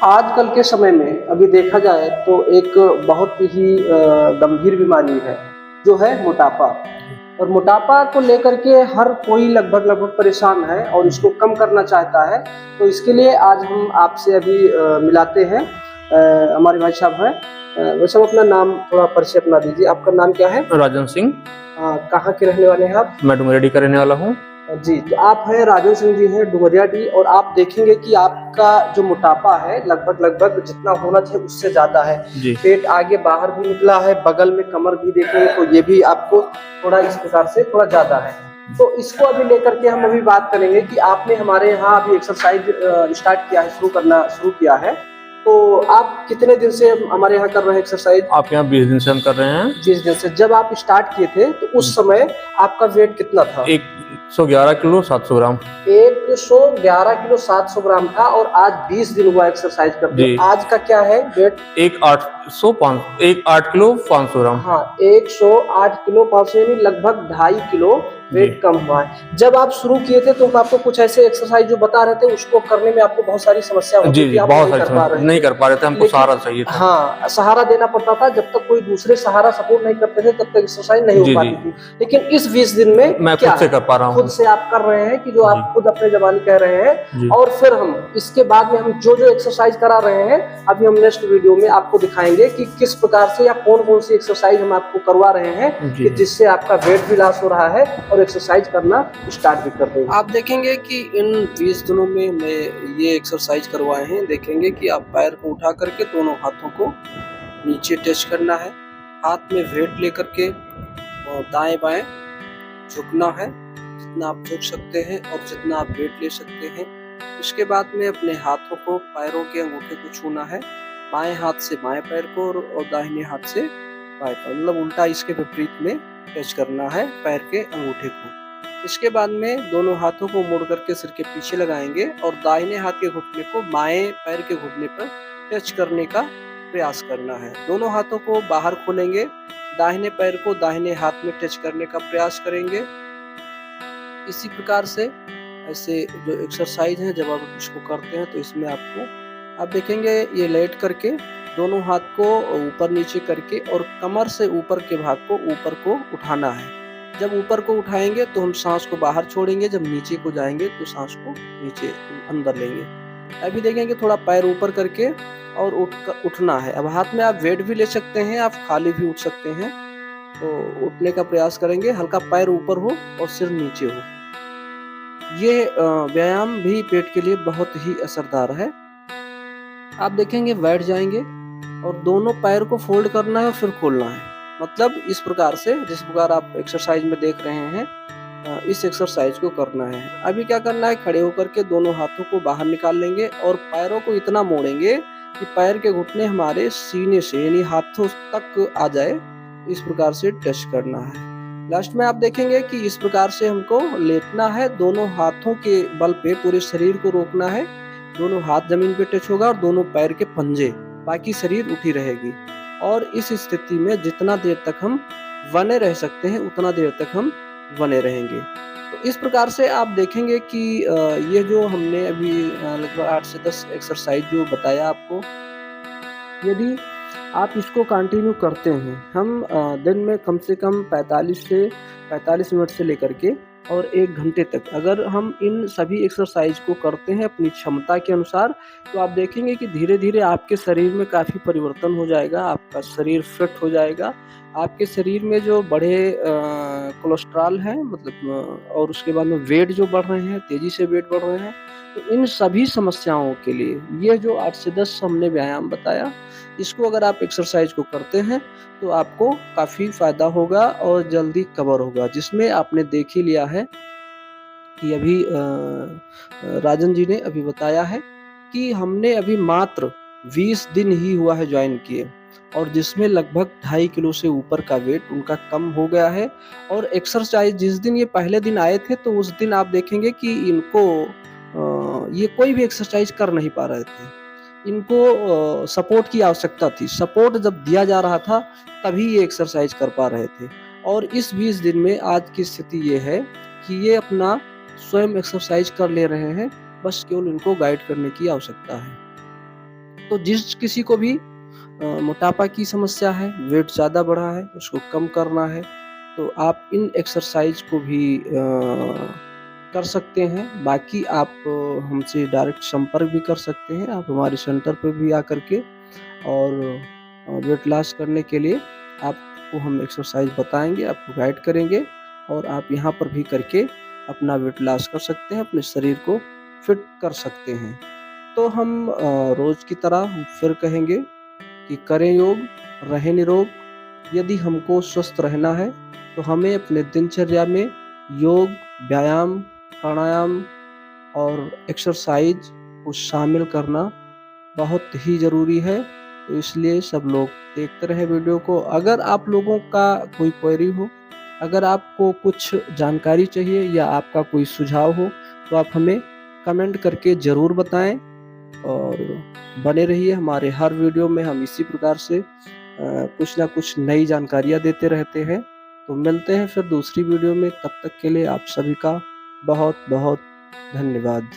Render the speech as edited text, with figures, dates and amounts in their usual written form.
आजकल के समय में अभी देखा जाए तो एक बहुत ही गंभीर बीमारी है, जो है मोटापा। जी। और मोटापा को लेकर के हर कोई लगभग परेशान है और जी। इसको कम करना चाहता है। तो इसके लिए आज हम आपसे अभी मिलाते हैं। हमारे भाई साहब हैं। भाई साहब, अपना नाम थोड़ा परिचय अपना दीजिए। आपका नाम क्या है? राजन सिंह। कहाँ के रहने वाले हैं आप? मैं डुमरियाडी का रहने वाला हूँ। जी, तो आप हैं राजन सिंह जी हैं डुमरियाडी, और आप देखेंगे कि आपका जो मोटापा है लगभग जितना होना चाहिए उससे ज़्यादा है। जी। पेट आगे बाहर भी निकला है, बगल में कमर भी देखेंगे तो ये भी आपको थोड़ा इस प्रकार से थोड़ा ज़्यादा है। तो इसको अभी लेकर के हम अभी बात करेंगे कि आपने हमारे यहाँ अभी एक्सरसाइज स्टार्ट किया है, शुरू किया है। तो आप कितने दिन से हमारे यहाँ कर रहे हैं एक्सरसाइज? आपके यहाँ 20 दिन से हम कर रहे हैं। 20 दिन से। जब आप स्टार्ट किए थे तो उस समय आपका वेट कितना था? 111 किलो 700 ग्राम। 111 किलो 700 ग्राम था, और आज 20 दिन हुआ एक्सरसाइज करते जी। हुए। आज का क्या है वेट? 8 किलो 500 ग्राम। हाँ, 108 किलो 500, यानी लगभग 2.5 किलो वेट कम हुआ है। जब आप शुरू किए थे तो हम आपको कुछ ऐसे एक्सरसाइज जो बता रहे थे, उसको करने में आपको बहुत सारी समस्या होती जी थी, जी, आप बहुत नहीं कर पा रहे नहीं थे। कर पा रहे थे, हमको सहारा चाहिए था। हाँ, सहारा देना पड़ता था। जब तक कोई दूसरे सहारा सपोर्ट नहीं करते थे तब तक एक्सरसाइज नहीं हो जी, पाती जी। थी। लेकिन इस 20 दिन में मैं क्या खुद से कर पा रहा हूँ। खुद से आप कर रहे हैं कि जो जी। आप खुद अपने ज़बानी कह रहे हैं। जी। और फिर हम इसके बाद में हम जो एक्सरसाइज करा रहे हैं, अभी हम नेक्स्ट वीडियो में आपको दिखाएंगे कि किस प्रकार से या कौन सी एक्सरसाइज हम आपको करवा रहे हैं कि जिससे आपका वेट भी लॉस हो रहा है और एक्सरसाइज करना स्टार्ट भी कर देंगे। आप देखेंगे कि इन 20 दिनों में मैं ये एक्सरसाइज करवाए हैं। देखेंगे कि आप पैर को उठा करके दोनों हाथों को नीचे टच करना है, हाथ में वेट लेकर के और दाएं बाएं झुकना है, जितना आप झुक सकते हैं और जितना आप वेट ले सकते हैं। इसके बाद में अपने हाथों को पैरों के अंगूठे को छूना है, बाएं हाथ से बाएं पैर को और दाहिने हाथ से बाएं पैर, मतलब उल्टा इसके विपरीत में टच करना है पैर के अंगूठे को। इसके बाद में दोनों हाथों को मोड़ करके सिर के पीछे लगाएंगे और दाहिने हाथ के घुटने को बाएं पैर के घुटने पर टच करने का प्रयास करना है। दोनों हाथों को बाहर खोलेंगे, दाहिने पैर को दाहिने हाथ में टच करने का प्रयास करेंगे। इसी प्रकार से ऐसे जो एक्सरसाइज है, जब आप इसको करते हैं तो इसमें आप देखेंगे ये लेट करके दोनों हाथ को ऊपर नीचे करके और कमर से ऊपर के भाग को ऊपर को उठाना है। जब ऊपर को उठाएंगे तो हम सांस को बाहर छोड़ेंगे, जब नीचे को जाएंगे तो सांस को नीचे अंदर लेंगे। अभी देखेंगे थोड़ा पैर ऊपर करके और उठना है। अब हाथ में आप वेट भी ले सकते हैं, आप खाली भी उठ सकते हैं। तो उठने का प्रयास करेंगे, हल्का पैर ऊपर हो और सिर नीचे हो। ये व्यायाम भी पेट के लिए बहुत ही असरदार है। आप देखेंगे बैठ जाएंगे और दोनों पैर को फोल्ड करना है और फिर खोलना है। मतलब इस प्रकार से जिस प्रकार आप एक्सरसाइज में देख रहे हैं, इस एक्सरसाइज को करना है। अभी क्या करना है, खड़े होकर के दोनों हाथों को बाहर निकाल लेंगे और पैरों को इतना मोड़ेंगे कि पैर के घुटने हमारे सीने से यानी हाथों तक आ जाए। इस प्रकार से टच करना है। लास्ट में आप देखेंगे कि इस प्रकार से हमको लेटना है, दोनों हाथों के बल पे पूरे शरीर को रोकना है। दोनों हाथ जमीन पे टच होगा और दोनों पैर के पंजे, बाकी शरीर उठी रहेगी। और इस स्थिति में जितना देर तक हम बने रह सकते हैं उतना देर तक हम बने रहेंगे। तो इस प्रकार से आप देखेंगे कि ये जो हमने अभी लगभग 8 से 10 एक्सरसाइज जो बताया आपको, यदि आप इसको कंटिन्यू करते हैं, हम दिन में कम से कम 45 मिनट से लेकर के और 1 घंटे तक अगर हम इन सभी एक्सरसाइज को करते हैं अपनी क्षमता के अनुसार, तो आप देखेंगे कि धीरे धीरे आपके शरीर में काफ़ी परिवर्तन हो जाएगा, आपका शरीर फिट हो जाएगा। आपके शरीर में जो बढ़े कोलेस्ट्रॉल है, मतलब और उसके बाद में वेट जो बढ़ रहे हैं, तेज़ी से वेट बढ़ रहे हैं, तो इन सभी समस्याओं के लिए ये जो 8 से 10 हमने व्यायाम बताया, इसको अगर आप एक्सरसाइज को करते हैं तो आपको काफ़ी फ़ायदा होगा और जल्दी कवर होगा। जिसमें आपने देख ही लिया है कि अभी राजन जी ने अभी बताया है कि हमने अभी मात्र 20 दिन ही हुआ है ज्वाइन किए, और जिसमें लगभग 2.5 किलो से ऊपर का वेट उनका कम हो गया है। और एक्सरसाइज जिस दिन ये पहले दिन आए थे तो उस दिन आप देखेंगे कि इनको ये कोई भी एक्सरसाइज कर नहीं पा रहे थे। इनको सपोर्ट की आवश्यकता थी। सपोर्ट जब दिया जा रहा था तभी ये एक्सरसाइज कर पा रहे थे। और इस 20 दिन में आज की स्थिति ये है कि ये अपना स्वयं एक्सरसाइज कर ले रहे हैं, बस केवल इनको गाइड करने की आवश्यकता है। तो जिस किसी को भी मोटापा की समस्या है, वेट ज़्यादा बढ़ा है, उसको कम करना है, तो आप इन एक्सरसाइज को भी कर सकते हैं। बाकी आप हमसे डायरेक्ट संपर्क भी कर सकते हैं। आप हमारे सेंटर पर भी आकर के और वेट लॉस करने के लिए आपको हम एक्सरसाइज बताएंगे, आपको गाइड करेंगे और आप यहाँ पर भी करके अपना वेट लॉस कर सकते हैं, अपने शरीर को फिट कर सकते हैं। तो हम रोज़ की तरह हम फिर कहेंगे कि करें योग, रहें निरोग। यदि हमको स्वस्थ रहना है तो हमें अपने दिनचर्या में योग, व्यायाम, प्राणायाम और एक्सरसाइज को शामिल करना बहुत ही ज़रूरी है। तो इसलिए सब लोग देखते रहें वीडियो को। अगर आप लोगों का कोई क्वेरी हो, अगर आपको कुछ जानकारी चाहिए या आपका कोई सुझाव हो, तो आप हमें कमेंट करके ज़रूर बताएं और बने रहिए हमारे हर वीडियो में। हम इसी प्रकार से कुछ ना कुछ नई जानकारियाँ देते रहते हैं। तो मिलते हैं फिर दूसरी वीडियो में, तब तक के लिए आप सभी का बहुत बहुत धन्यवाद।